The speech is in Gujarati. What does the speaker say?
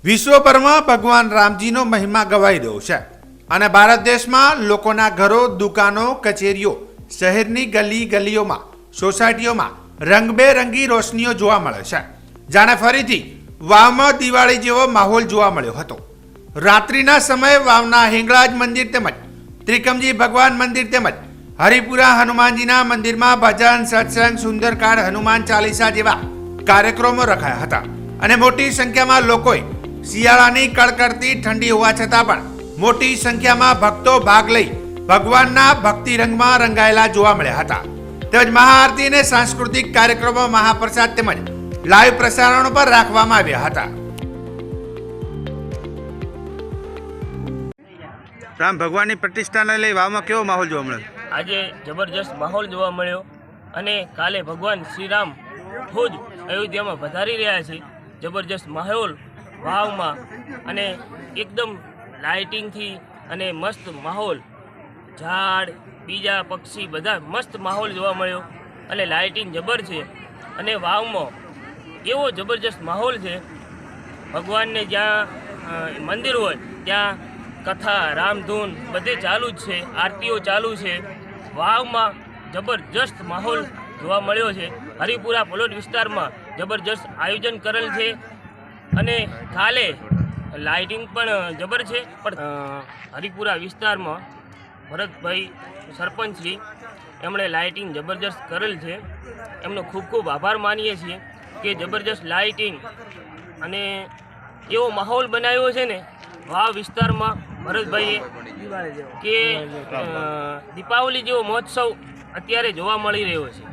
વિશ્વભરમાં ભગવાન રામજીનો મહિમા ગવાઈ રહ્યો છે અને ભારત દેશમાં લોકોના ઘરો, દુકાનો, કચેરીઓ, શહેરની ગલી ગલીઓમાં, સોસાયટીઓમાં રંગબેરંગી રોશનીઓ જોવા મળે છે. જાણે ફરીથી વાવમાં દિવાળી જેવો માહોલ જોવા મળ્યો હતો. રાત્રિના સમયે વાવના હિંગળાજ મંદિર તેમજ ત્રિકમજી ભગવાન મંદિર તેમજ હરિપુરા હનુમાનજીના મંદિરમાં ભજન, સત્સંગ, સુંદરકાંડ, હનુમાન ચાલીસા જેવા કાર્યક્રમો રખાયા હતા અને મોટી સંખ્યામાં લોકોએ શિયાળાની કડકડતી ઠંડી હોવા છતાં પણ મોટી સંખ્યામાં ભક્તો ભાગ લઈ ભગવાનના ભક્તિ રંગમાં રંગાયેલા જોવા મળ્યા હતા. તેમજ મહાઆરતી અને સાંસ્કૃતિક કાર્યક્રમો, મહાપ્રસાદ તેમજ લાઈવ પ્રસારણો પર રાખવામાં આવ્યા હતા. રામ ભગવાનની પ્રતિષ્ઠાને લઈ વાવમાં કેવો માહોલ જોવા મળ્યો? આજે જબરજસ્ત માહોલ જોવા મળ્યો અને કાલે ભગવાન શ્રીરામ ખુદ અયોધ્યામાં પધારી રહ્યા છે. જબરજસ્ત માહોલ વાવમાં અને એકદમ લાઇટિંગથી અને મસ્ત માહોલ, ઝાડ, બીજા પક્ષી બધા મસ્ત માહોલ જોવા મળ્યો અને લાઇટિંગ જબર છે અને વાવમાં એવો જબરજસ્ત માહોલ છે. ભગવાનને જ્યાં મંદિર હોય ત્યાં કથા, રામધૂન બધે ચાલુ જ છે, આરતીઓ ચાલુ છે. વાવમાં જબરજસ્ત માહોલ જોવા મળ્યો છે. હરિપુરા પ્લોટ વિસ્તારમાં જબરજસ્ત આયોજન કરેલ છે અને કાલે લાઇટિંગ પણ જબર છે. પણ હરિપુરા વિસ્તારમાં ભરતભાઈ સરપંચશ્રી એમણે લાઇટિંગ જબરજસ્ત કરેલ છે. એમનો ખૂબ ખૂબ આભાર માનીએ છીએ કે જબરજસ્ત લાઇટિંગ અને એવો માહોલ બનાવ્યો છે ને વાવ વિસ્તારમાં ભરતભાઈએ કે દીપાવલી જેવો મહોત્સવ અત્યારે જોવા મળી રહ્યો છે.